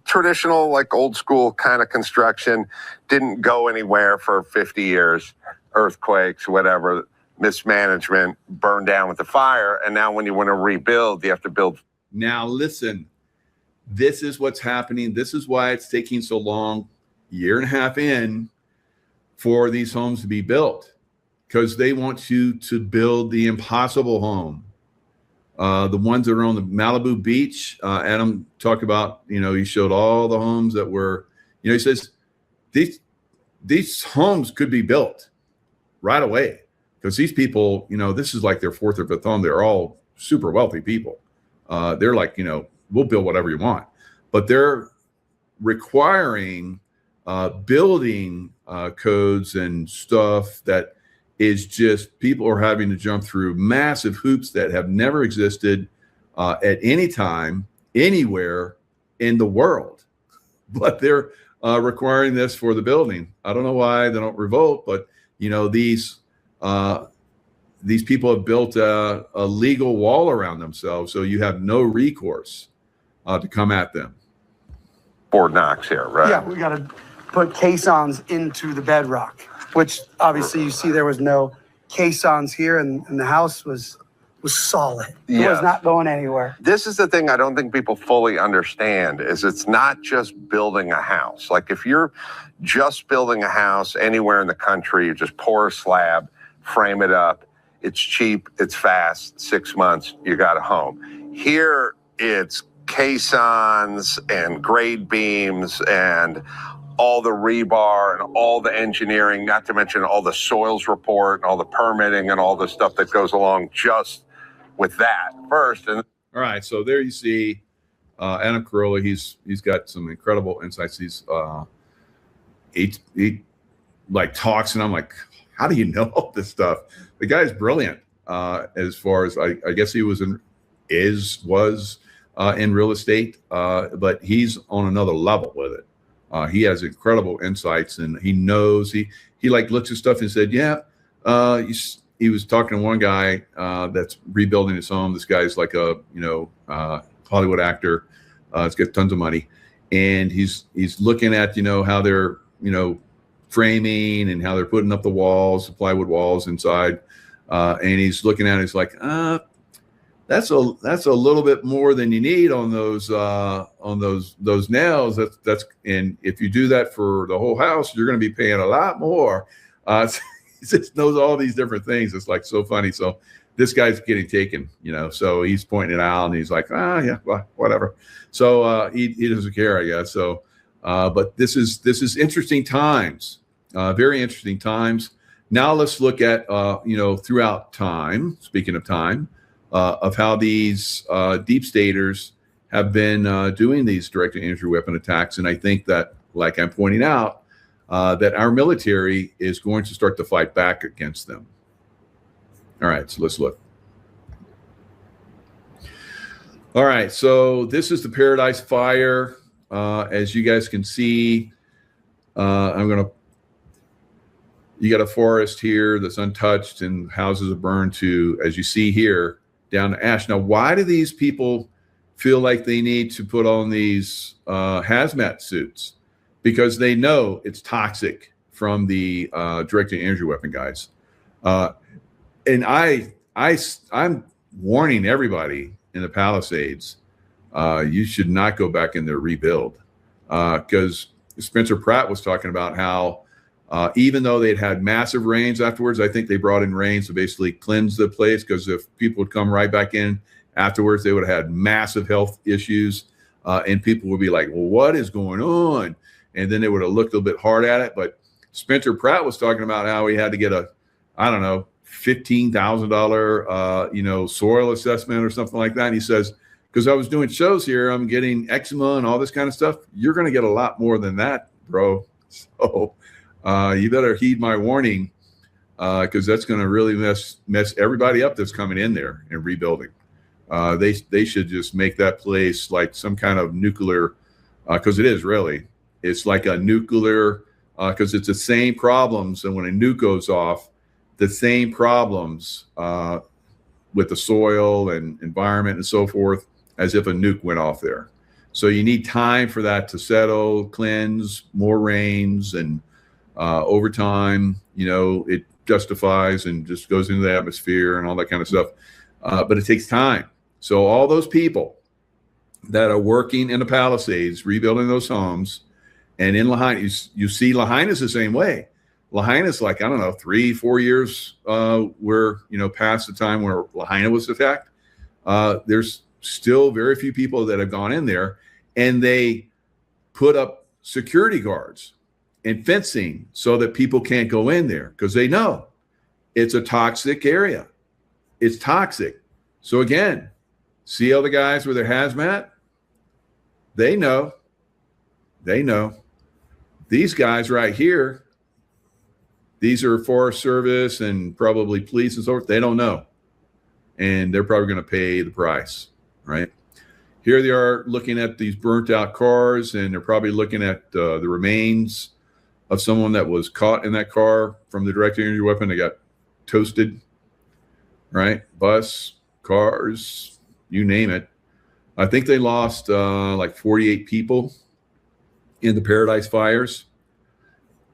traditional, like old school kind of construction, didn't go anywhere for 50 years. Earthquakes, whatever, mismanagement, burned down with the fire. And now when you want to rebuild, you have to build. Now, listen, this is what's happening. This is why it's taking so long, year and a half in, for these homes to be built, because they want you to build the impossible home. The ones that are on the Malibu beach, Adam talked about, he showed all the homes that were, he says these homes could be built right away because these people, this is like their fourth or fifth home. They're all super wealthy people. They're like, we'll build whatever you want, but they're requiring building codes and stuff that is just people are having to jump through massive hoops that have never existed at any time, anywhere in the world. But they're requiring this for the building. I don't know why they don't revolt, but these people have built a legal wall around themselves, so you have no recourse to come at them. Fort Knox here, right? Yeah, we got to put caissons into the bedrock, which obviously you see there was no caissons here, and the house was solid. It was not going anywhere. This is the thing I don't think people fully understand is it's not just building a house. Like if you're just building a house anywhere in the country, you just pour a slab, frame it up. It's cheap, it's fast, 6 months, you got a home. Here it's caissons and grade beams and all the rebar and all the engineering, not to mention all the soils report and all the permitting and all the stuff that goes along just with that first. And all right, so there you see Adam Carolla. He's got some incredible insights. He like talks, and I'm like, how do you know all this stuff? The guy's brilliant. As far as I guess he was in real estate, but he's on another level with it. He has incredible insights, and he knows he like looks at stuff and said, he was talking to one guy that's rebuilding his home. This guy's like a Hollywood actor. He's got tons of money, and he's looking at how they're framing and how they're putting up the walls, the plywood walls inside, and he's looking at it. He's like, that's a little bit more than you need on those nails. That's and if you do that for the whole house, you're going to be paying a lot more. He just knows all these different things. It's like so funny. So this guy's getting taken, so he's pointing it out and he's like, yeah, well, whatever. So he doesn't care, I guess. So, but this is interesting times, very interesting times. Now let's look at, throughout time, speaking of time, of how these deep staters have been doing these direct-to-energy weapon attacks. And I think that, like I'm pointing out, that our military is going to start to fight back against them. All right, so let's look. All right, so this is the Paradise Fire. As you guys can see, you got a forest here that's untouched and houses are burned to, as you see here, down to ash. Now, why do these people feel like they need to put on these hazmat suits because they know it's toxic from the directed energy weapon guys. And I'm warning everybody in the Palisades, you should not go back in there rebuild, because Spencer Pratt was talking about how even though they'd had massive rains afterwards, I think they brought in rains to basically cleanse the place, because if people would come right back in afterwards, they would have had massive health issues, and people would be like, well, what is going on? And then they would have looked a little bit hard at it. But Spencer Pratt was talking about how he had to get a, I don't know, $15,000, soil assessment or something like that. And he says, because I was doing shows here, I'm getting eczema and all this kind of stuff. You're going to get a lot more than that, bro. So you better heed my warning, because that's going to really mess everybody up that's coming in there and rebuilding. They should just make that place like some kind of nuclear, because it is really. It's like a nuclear, because it's the same problems. And when a nuke goes off, the same problems with the soil and environment and so forth as if a nuke went off there. So you need time for that to settle, cleanse, more rains, and over time, it justifies and just goes into the atmosphere and all that kind of stuff. But it takes time. So all those people that are working in the Palisades, rebuilding those homes, and in Lahaina, you see Lahaina's the same way. Lahaina's like, I don't know, 3-4 years where, past the time where Lahaina was attacked. There's still very few people that have gone in there, and they put up security guards and fencing so that people can't go in there, because they know it's a toxic area. It's toxic. So again, see all the guys with their hazmat? They know. These guys right here, these are Forest Service and probably police and so forth. They don't know. And they're probably going to pay the price, right? Here they are looking at these burnt out cars, and they're probably looking at the remains of someone that was caught in that car from the directed energy weapon. They got toasted, right? Bus, cars, you name it. I think they lost like 48 people in the Paradise fires.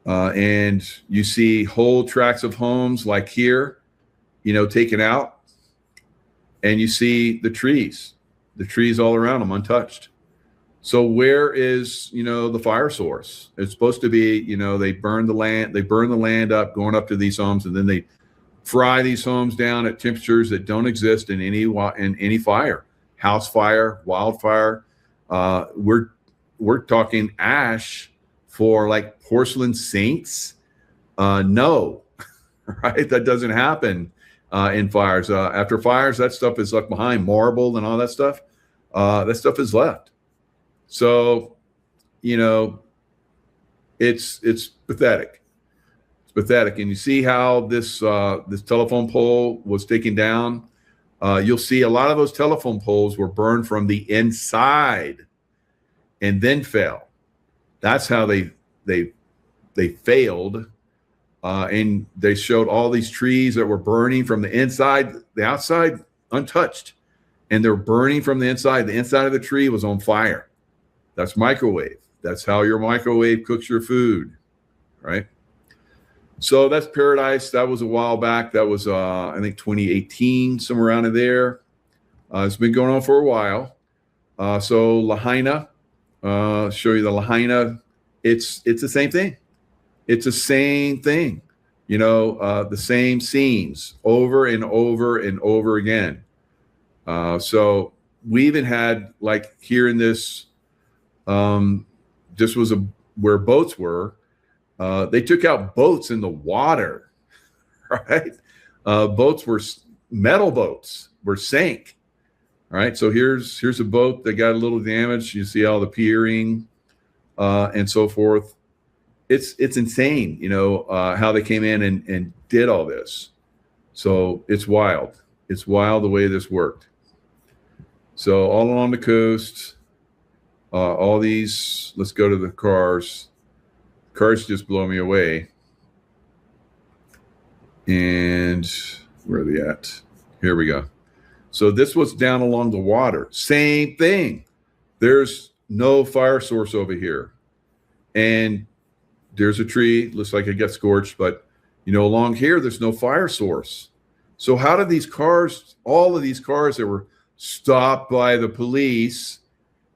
And you see whole tracts of homes like here, taken out. And you see the trees all around them untouched. So where is, the fire source? It's supposed to be, they burn the land up, going up to these homes, and then they fry these homes down at temperatures that don't exist in any fire, house fire, wildfire. We're talking ash for like porcelain saints. No, right? That doesn't happen in fires. After fires, that stuff is left behind, marble and all that stuff. That stuff is left. So, it's pathetic. It's pathetic. And you see how this telephone pole was taken down. You'll see a lot of those telephone poles were burned from the inside and then fell. That's how they failed. And they showed all these trees that were burning from the inside, the outside untouched, and they're burning from the inside. The inside of the tree was on fire. That's microwave. That's how your microwave cooks your food, right? So that's Paradise. That was a while back. That was, I think, 2018, somewhere around in there. It's been going on for a while. So Lahaina, show you the Lahaina. It's the same thing. It's the same thing, the same scenes over and over and over again. So we even had, like, here in this, this was where boats were. They took out boats in the water, right? Metal boats were sank. All right. So here's a boat that got a little damaged. You see all the piering and so forth. It's insane, how they came in and did all this. So it's wild. It's wild the way this worked. So all along the coast, all these, let's go to the cars. Cars just blow me away. And where are they at? Here we go. So this was down along the water. Same thing. There's no fire source over here. And there's a tree, looks like it got scorched, but along here, there's no fire source. So how did these cars, all of these cars that were stopped by the police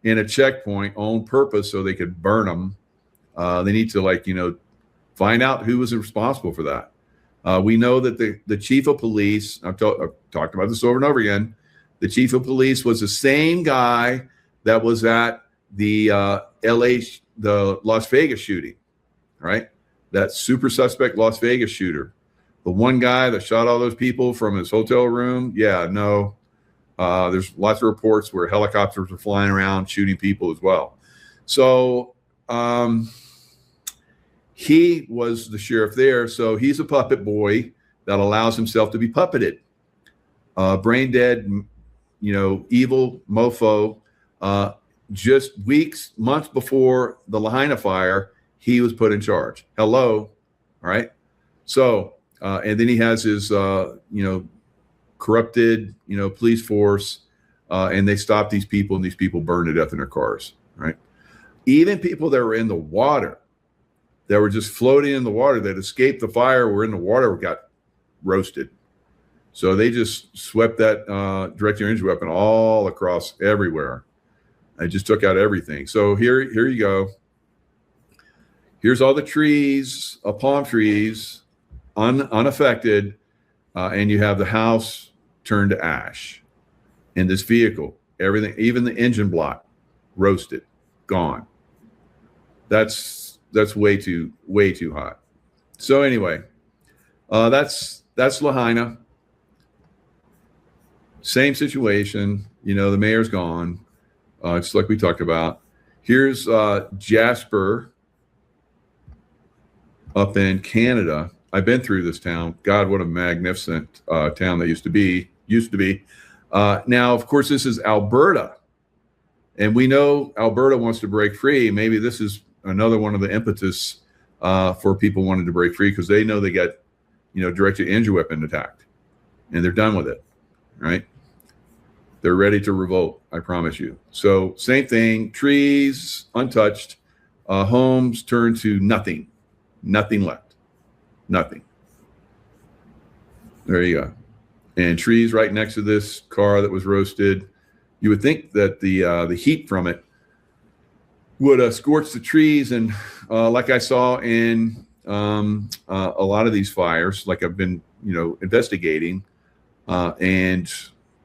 in a checkpoint on purpose so they could burn them, they need to find out who was responsible for that. We know that the chief of police, I've talked about this over and over again, the chief of police was the same guy that was at the the Las Vegas shooting, right? That super suspect Las Vegas shooter. The one guy that shot all those people from his hotel room. Yeah, no. There's lots of reports where helicopters were flying around shooting people as well. So he was the sheriff there. So he's a puppet boy that allows himself to be puppeted. Brain dead, evil mofo. Just months before the Lahaina fire, he was put in charge. Hello. All right. So, and then he has his, corrupted, police force, and they stopped these people, and these people burned to death in their cars. Right. Even people that were in the water, that were just floating in the water, that escaped the fire, were in the water, got roasted. So they just swept that direct energy weapon all across everywhere. I just took out everything. So here you go. Here's all the trees, palm trees, unaffected, and you have the house turned to ash. And this vehicle, everything, even the engine block, roasted, gone. That's way too hot. So anyway, that's Lahaina. Same situation. The mayor's gone. Just like we talked about. Here's Jasper up in Canada. I've been through this town. God, what a magnificent town that used to be. Now, of course, this is Alberta. And we know Alberta wants to break free. Maybe this is another one of the impetus for people wanting to break free, because they know they got, directed energy weapon attacked. And they're done with it, right? They're ready to revolt, I promise you. So same thing, trees untouched, homes turned to nothing left, nothing. There you go. And trees right next to this car that was roasted. You would think that the heat from it would scorch the trees. And like I saw in a lot of these fires, like I've been, investigating, and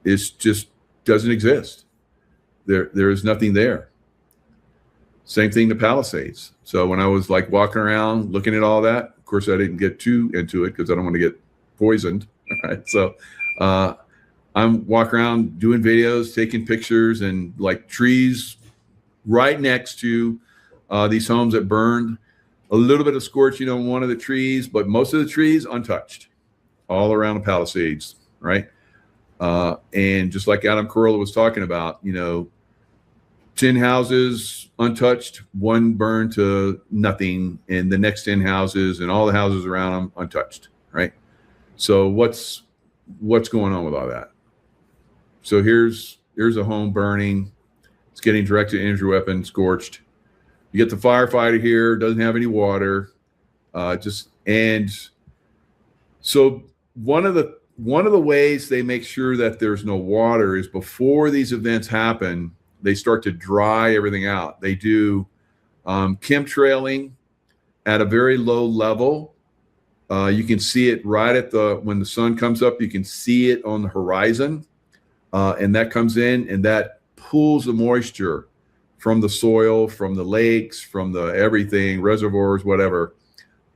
it's just doesn't exist. There is nothing there. Same thing to Palisades. So when I was walking around looking at all that, of course I didn't get too into it because I don't want to get poisoned. Right? So I'm walking around doing videos, taking pictures, and trees right next to these homes that burned. A little bit of scorching on one of the trees, but most of the trees untouched, all around the Palisades, right? And just like Adam Carolla was talking about, 10 houses untouched, one burned to nothing, and the next 10 houses and all the houses around them untouched, right? So what's going on with all that? So here's a home burning. It's getting directed energy weapon scorched. You get the firefighter here, doesn't have any water. And so one of the ways they make sure that there's no water is before these events happen, they start to dry everything out. They do chemtrailing at a very low level. You can see it right at when the sun comes up, you can see it on the horizon. And that comes in and that pulls the moisture from the soil, from the lakes, from the everything, reservoirs, whatever,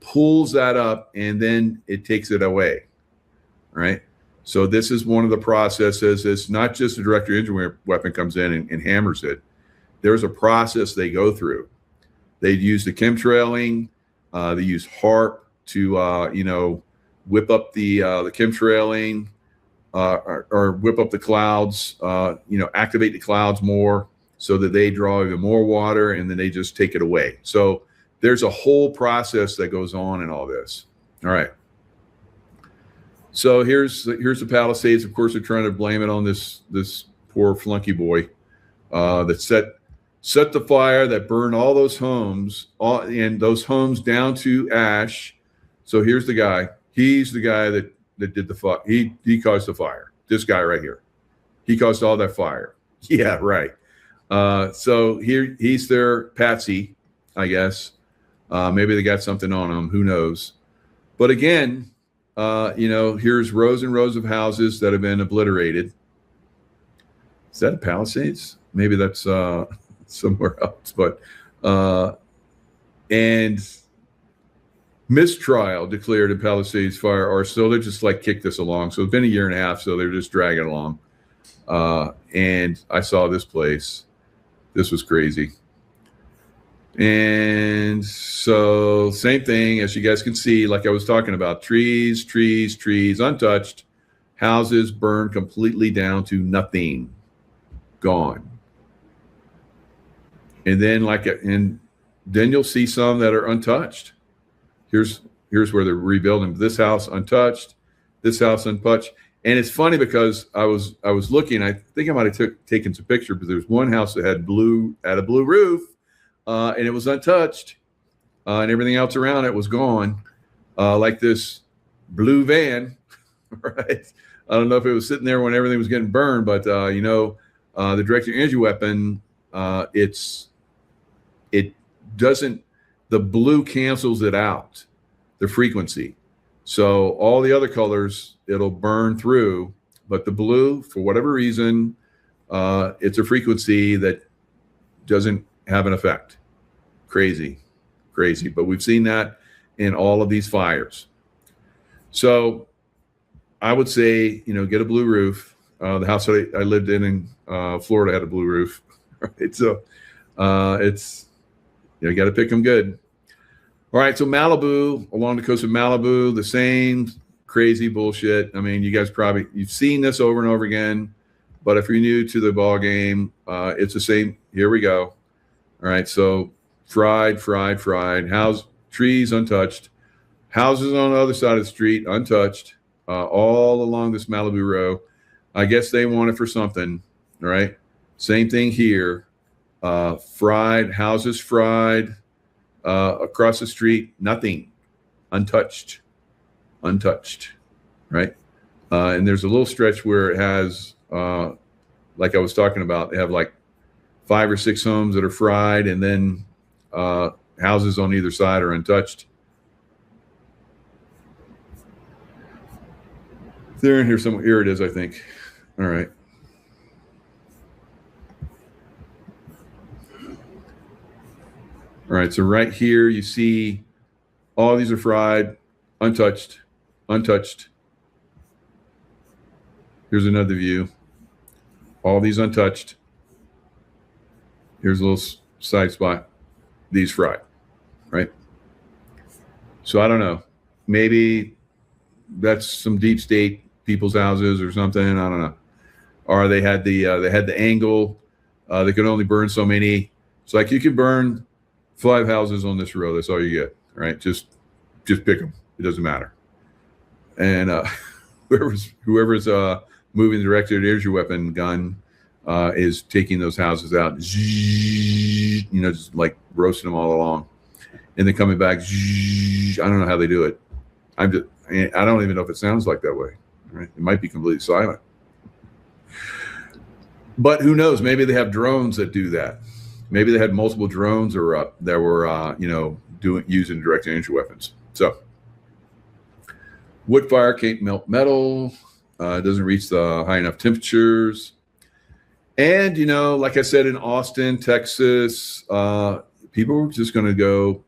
pulls that up, and then it takes it away. Right. So this is one of the processes. It's not just a direct energy weapon comes in and hammers it. There's a process they go through. They use the chemtrailing. They use HARP to, whip up the chemtrailing or whip up the clouds, activate the clouds more so that they draw even more water, and then they just take it away. So there's a whole process that goes on in all this. All right. So here's the Palisades. Of course, they're trying to blame it on this poor flunky boy that set the fire that burned all those homes, and those homes down to ash. So here's the guy. He's the guy that did the fire. He caused the fire. This guy right here. He caused all that fire. Yeah, right. So here he's their patsy, I guess. Maybe they got something on him. Who knows? But again, here's rows and rows of houses that have been obliterated. Is that a Palisades? Maybe that's somewhere else. But and mistrial declared in Palisades fire are still, they're just like kick this along. So it's been a year and a half, so they're just dragging along. And I saw this place. This was crazy. And so same thing, as you guys can see, like I was talking about, trees, untouched, houses burned completely down to nothing, gone. And then then you'll see some that are untouched. Here's where they're rebuilding. This house untouched, this house untouched. And it's funny because I was looking, I think I might have taken some picture, but there's one house that had a blue roof, and it was untouched, and everything else around it was gone, like this blue van, right? I don't know if it was sitting there when everything was getting burned, but the directed energy weapon, the blue cancels it out, the frequency. So all the other colors, it'll burn through, but the blue, for whatever reason, it's a frequency that doesn't have an effect. Crazy. But we've seen that in all of these fires. So I would say, get a blue roof. The house that I lived in Florida had a blue roof. Right? So you got to pick them good. All right, so Malibu, along the coast of Malibu, the same crazy bullshit. I mean, you guys you've seen this over and over again, but if you're new to the ball game, it's the same. Here we go. All right, so fried. Trees untouched. Houses on the other side of the street untouched, all along this Malibu row. I guess they want it for something, all right? Same thing here. Fried, houses fried. Across the street, nothing, untouched, right? And there's a little stretch where it has, like I was talking about, they have like 5 or 6 homes that are fried, and then houses on either side are untouched. They're in here somewhere. Here it is, I think. All right. All right, so right here you see all these are fried, untouched. Here's another view. All these untouched. Here's a little side spot. These fried, right? So I don't know. Maybe that's some deep state people's houses or something. I don't know. Or they had the angle. They could only burn so many. It's like you can burn 5 houses on this row. That's all you get, right? Just pick them. It doesn't matter. And whoever's moving the directed energy weapon gun is taking those houses out, just like roasting them all along, and then coming back. I don't know how they do it. I don't even know if it sounds like that way. Right? It might be completely silent, but who knows? Maybe they have drones that do that. Maybe they had multiple drones that were using direct energy weapons. So wood fire can't melt metal. It doesn't reach the high enough temperatures. And, like I said, in Austin, Texas, people were just going to go,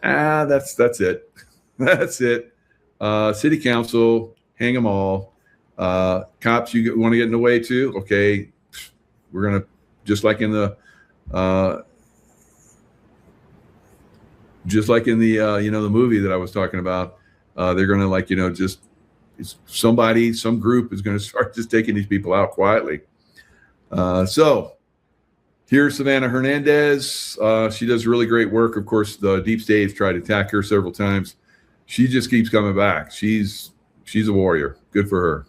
that's it. That's it. City council, hang them all. Cops, you want to get in the way too? Okay, we're going to, just like in the the movie that I was talking about, they're going to some group is going to start just taking these people out quietly. So here's Savannah Hernandez. She does really great work. Of course, the deep state has tried to attack her several times. She just keeps coming back. She's she's a warrior. Good for her.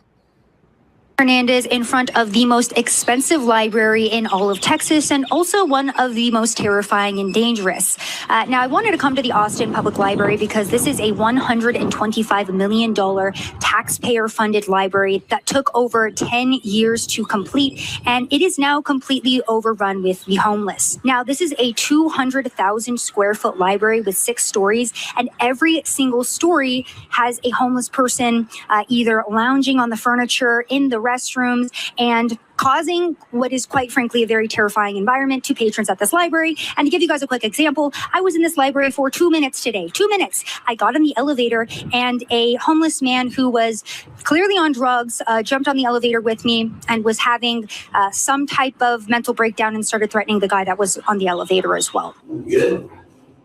Hernandez in front of the most expensive library in all of Texas and also one of the most terrifying and dangerous. Now, I wanted to come to the Austin Public Library because this is a $125 million taxpayer-funded library that took over 10 years to complete, and it is now completely overrun with the homeless. Now, this is a 200,000 square foot library with 6 stories, and every single story has a homeless person either lounging on the furniture, in the restrooms, and causing what is quite frankly a very terrifying environment to patrons at this library. And to give you guys a quick example, I was in this library for 2 minutes today. 2 minutes. I got in the elevator and a homeless man who was clearly on drugs jumped on the elevator with me and was having some type of mental breakdown and started threatening the guy that was on the elevator as well. You good?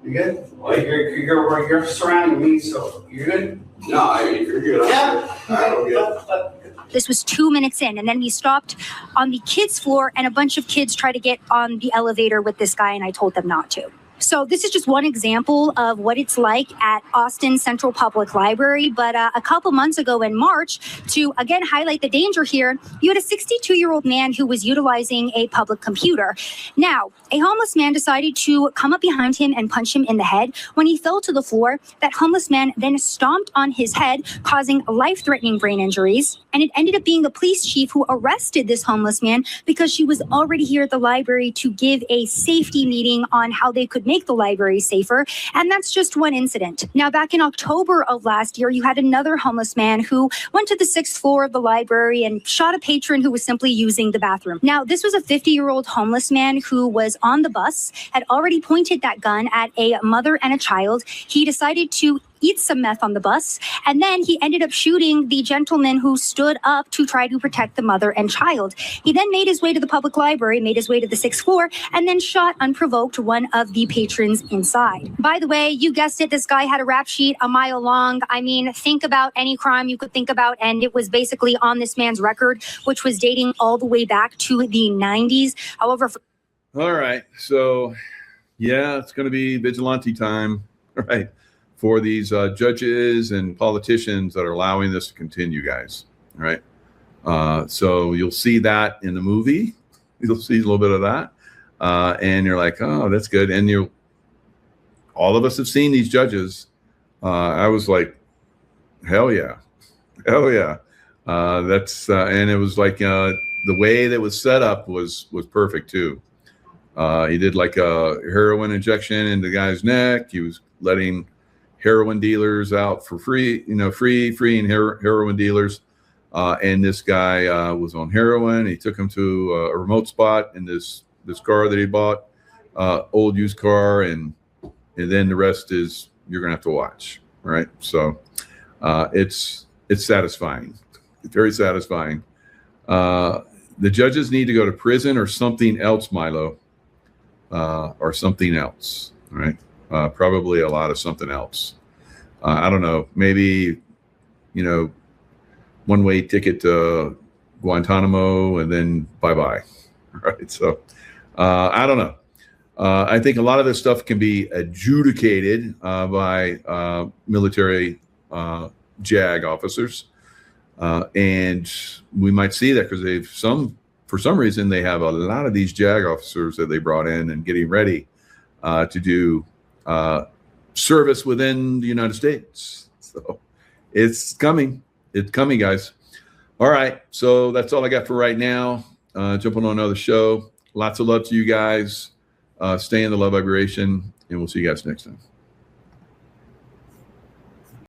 You good? Well, you're surrounding me, so you're good? No, I mean, you're good. Yeah. I'm good. This was 2 minutes in, and then we stopped on the kids' floor, and a bunch of kids tried to get on the elevator with this guy, and I told them not to. So this is just one example of what it's like at Austin Central Public Library. But a couple months ago in March, to again highlight the danger here, you had a 62-year-old man who was utilizing a public computer. Now, a homeless man decided to come up behind him and punch him in the head. When he fell to the floor, that homeless man then stomped on his head, causing life-threatening brain injuries. And it ended up being the police chief who arrested this homeless man because she was already here at the library to give a safety meeting on how they could make the library safer. And that's just one incident. Now, back in October of last year, you had another homeless man who went to the 6th floor of the library and shot a patron who was simply using the bathroom. Now, this was a 50-year-old homeless man who was on the bus, had already pointed that gun at a mother and a child. He decided to eat some meth on the bus, and then he ended up shooting the gentleman who stood up to try to protect the mother and child. He then made his way to the public library, made his way to the 6th floor, and then shot unprovoked one of the patrons inside. By the way, you guessed it, this guy had a rap sheet a mile long. I mean, think about any crime you could think about, and it was basically on this man's record, which was dating all the way back to the 90s. However, All right. So, yeah, it's going to be vigilante time, right, for these judges and politicians that are allowing this to continue, guys. All right. So you'll see that in the movie. You'll see a little bit of that. And you're like, oh, that's good. And all of us have seen these judges. I was like, hell yeah. Hell yeah. And it was like the way that was set up was perfect too. He did like a heroin injection in the guy's neck. He was letting heroin dealers out for free, freeing heroin dealers. And this guy was on heroin. He took him to a remote spot in this car that he bought, old used car. And then the rest is you're going to have to watch. All right. So it's satisfying. It's very satisfying. The judges need to go to prison or something else, Milo, or something else. All right. Probably a lot of something else. I don't know. Maybe, one-way ticket to Guantanamo and then bye-bye. Right. So I don't know. I think a lot of this stuff can be adjudicated by military JAG officers. And we might see that because for some reason, they have a lot of these JAG officers that they brought in and getting ready to do service within the United States. So it's coming. It's coming, guys. All right. So that's all I got for right now. Jumping on another show. Lots of love to you guys. Stay in the love vibration, and we'll see you guys next time.